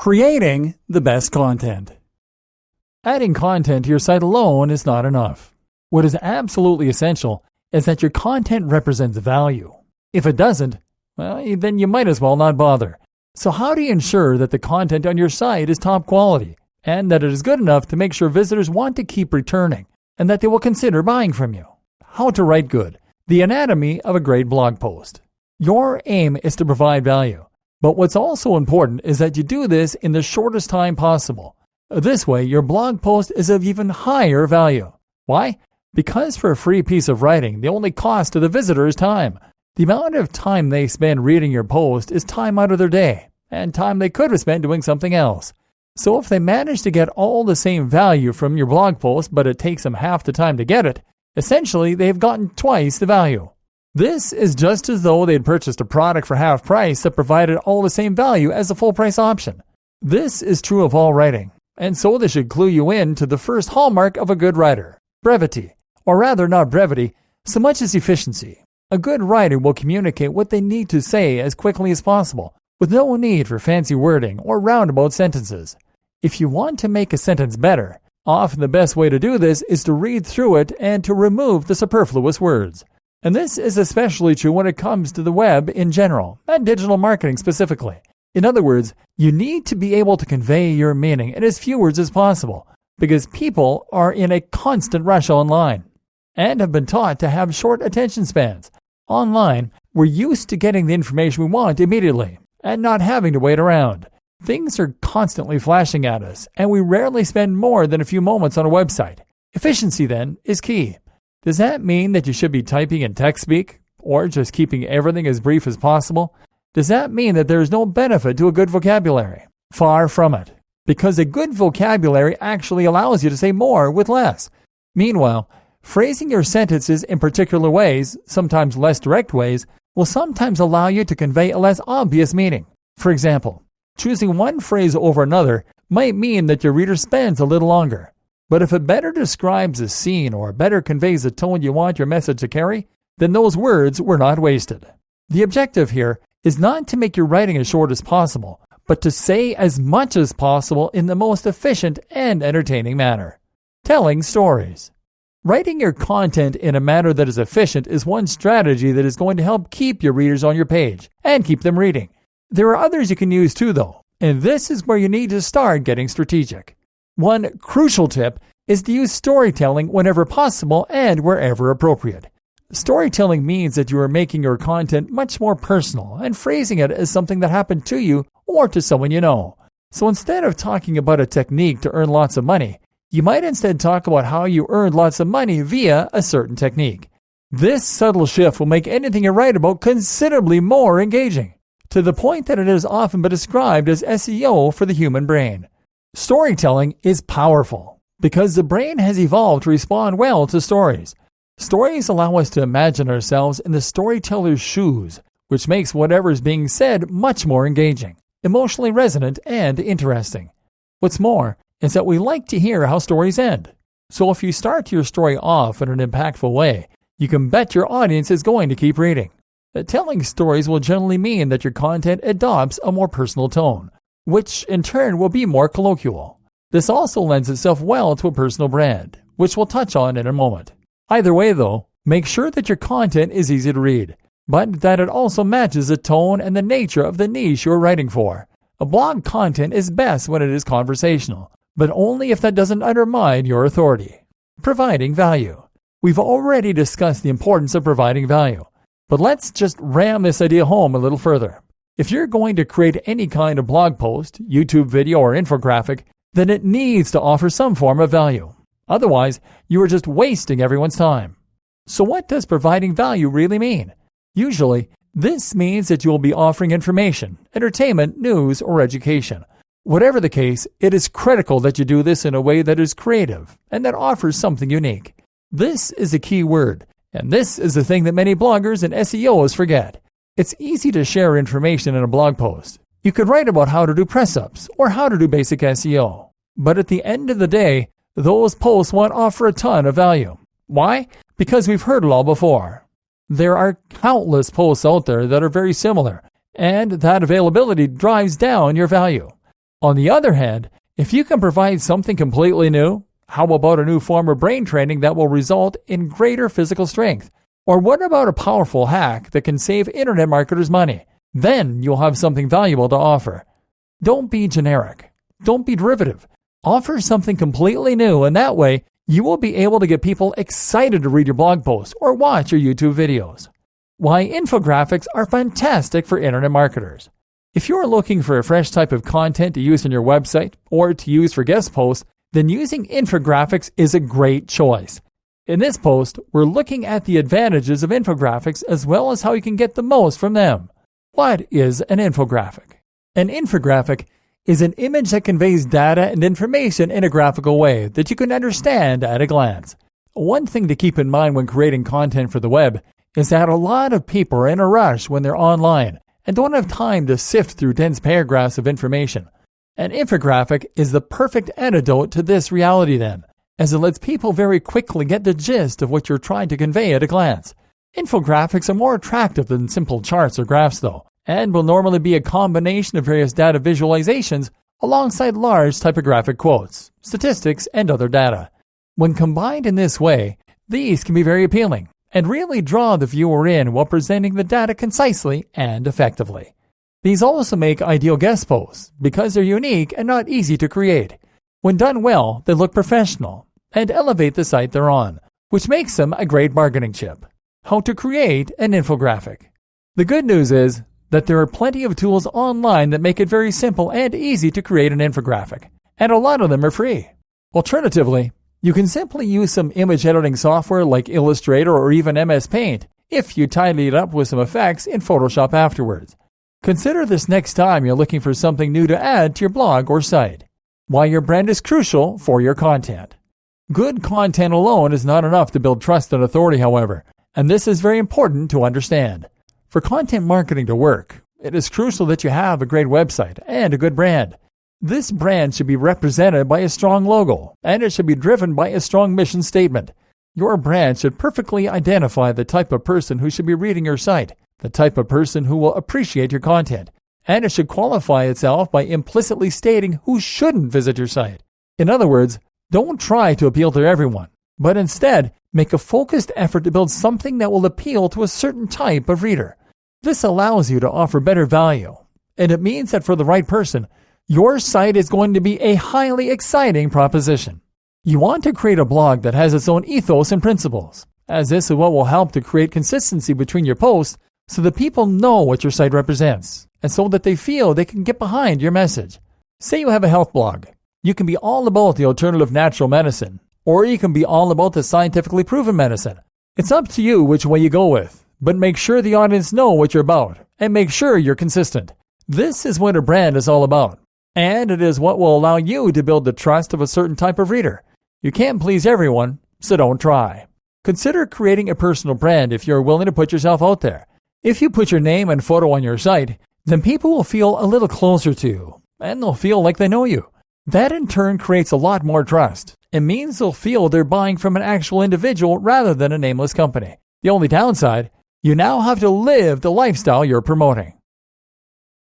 Creating the best content. Adding content to your site alone is not enough. What is absolutely essential is that your content represents value. If it doesn't, well, then you might as well not bother. So how do you ensure that the content on your site is top quality and that it is good enough to make sure visitors want to keep returning and that they will consider buying from you? How to write good. The anatomy of a great blog post. Your aim is to provide value. But what's also important is that you do this in the shortest time possible. This way, your blog post is of even higher value. Why? Because for a free piece of writing, the only cost to the visitor is time. The amount of time they spend reading your post is time out of their day, and time they could have spent doing something else. So if they manage to get all the same value from your blog post, but it takes them half the time to get it, essentially they've gotten twice the value. This is just as though they had purchased a product for half price that provided all the same value as the full price option. This is true of all writing, and so this should clue you in to the first hallmark of a good writer: brevity. Or rather, not brevity, so much as efficiency. A good writer will communicate what they need to say as quickly as possible, with no need for fancy wording or roundabout sentences. If you want to make a sentence better, often the best way to do this is to read through it and to remove the superfluous words. And this is especially true when it comes to the web in general, and digital marketing specifically. In other words, you need to be able to convey your meaning in as few words as possible, because people are in a constant rush online, and have been taught to have short attention spans. Online, we're used to getting the information we want immediately, and not having to wait around. Things are constantly flashing at us, and we rarely spend more than a few moments on a website. Efficiency, then, is key. Does that mean that you should be typing in text speak, or just keeping everything as brief as possible? Does that mean that there is no benefit to a good vocabulary? Far from it, because a good vocabulary actually allows you to say more with less. Meanwhile, phrasing your sentences in particular ways, sometimes less direct ways, will sometimes allow you to convey a less obvious meaning. For example, choosing one phrase over another might mean that your reader spends a little longer. But if it better describes a scene or better conveys the tone you want your message to carry, then those words were not wasted. The objective here is not to make your writing as short as possible, but to say as much as possible in the most efficient and entertaining manner. Telling stories. Writing your content in a manner that is efficient is one strategy that is going to help keep your readers on your page and keep them reading. There are others you can use too, though, and this is where you need to start getting strategic. One crucial tip is to use storytelling whenever possible and wherever appropriate. Storytelling means that you are making your content much more personal and phrasing it as something that happened to you or to someone you know. So instead of talking about a technique to earn lots of money, you might instead talk about how you earned lots of money via a certain technique. This subtle shift will make anything you write about considerably more engaging, to the point that it has often been described as SEO for the human brain. Storytelling is powerful because the brain has evolved to respond well to stories. Stories allow us to imagine ourselves in the storyteller's shoes, which makes whatever is being said much more engaging, emotionally resonant, and interesting. What's more is that we like to hear how stories end. So if you start your story off in an impactful way, you can bet your audience is going to keep reading. Telling stories will generally mean that your content adopts a more personal tone, which in turn will be more colloquial. This also lends itself well to a personal brand, which we'll touch on in a moment. Either way though, make sure that your content is easy to read, but that it also matches the tone and the nature of the niche you're writing for. A blog content is best when it is conversational, but only if that doesn't undermine your authority. Providing value. We've already discussed the importance of providing value, but let's just ram this idea home a little further. If you're going to create any kind of blog post, YouTube video, or infographic, then it needs to offer some form of value. Otherwise, you are just wasting everyone's time. So what does providing value really mean? Usually, this means that you will be offering information, entertainment, news, or education. Whatever the case, it is critical that you do this in a way that is creative and that offers something unique. This is a key word, and this is the thing that many bloggers and SEOs forget. It's easy to share information in a blog post. You could write about how to do press-ups or how to do basic SEO. But at the end of the day, those posts won't offer a ton of value. Why? Because we've heard it all before. There are countless posts out there that are very similar, and that availability drives down your value. On the other hand, if you can provide something completely new, how about a new form of brain training that will result in greater physical strength? Or what about a powerful hack that can save internet marketers money? Then you'll have something valuable to offer. Don't be generic. Don't be derivative. Offer something completely new, and that way you will be able to get people excited to read your blog posts or watch your YouTube videos. Why infographics are fantastic for internet marketers. If you are looking for a fresh type of content to use on your website or to use for guest posts, then using infographics is a great choice. In this post, we're looking at the advantages of infographics as well as how you can get the most from them. What is an infographic? An infographic is an image that conveys data and information in a graphical way that you can understand at a glance. One thing to keep in mind when creating content for the web is that a lot of people are in a rush when they're online and don't have time to sift through dense paragraphs of information. An infographic is the perfect antidote to this reality then, as it lets people very quickly get the gist of what you're trying to convey at a glance. Infographics are more attractive than simple charts or graphs though, and will normally be a combination of various data visualizations alongside large typographic quotes, statistics, and other data. When combined in this way, these can be very appealing and really draw the viewer in while presenting the data concisely and effectively. These also make ideal guest posts because they're unique and not easy to create. When done well, they look professional and elevate the site they're on, which makes them a great bargaining chip. How to create an infographic. The good news is that there are plenty of tools online that make it very simple and easy to create an infographic, and a lot of them are free. Alternatively, you can simply use some image editing software like Illustrator or even MS Paint if you tidy it up with some effects in Photoshop afterwards. Consider this next time you're looking for something new to add to your blog or site. Why your brand is crucial for your content. Good content alone is not enough to build trust and authority, however, and this is very important to understand. For content marketing to work, it is crucial that you have a great website and a good brand. This brand should be represented by a strong logo, and it should be driven by a strong mission statement. Your brand should perfectly identify the type of person who should be reading your site, the type of person who will appreciate your content, and it should qualify itself by implicitly stating who shouldn't visit your site. In other words, don't try to appeal to everyone, but instead make a focused effort to build something that will appeal to a certain type of reader. This allows you to offer better value, and it means that for the right person, your site is going to be a highly exciting proposition. You want to create a blog that has its own ethos and principles, as this is what will help to create consistency between your posts so that people know what your site represents, and so that they feel they can get behind your message. Say you have a health blog. You can be all about the alternative natural medicine, or you can be all about the scientifically proven medicine. It's up to you which way you go with, but make sure the audience know what you're about, and make sure you're consistent. This is what a brand is all about, and it is what will allow you to build the trust of a certain type of reader. You can't please everyone, so don't try. Consider creating a personal brand if you're willing to put yourself out there. If you put your name and photo on your site, then people will feel a little closer to you, and they'll feel like they know you. That in turn creates a lot more trust. It means they'll feel they're buying from an actual individual rather than a nameless company. The only downside, you now have to live the lifestyle you're promoting.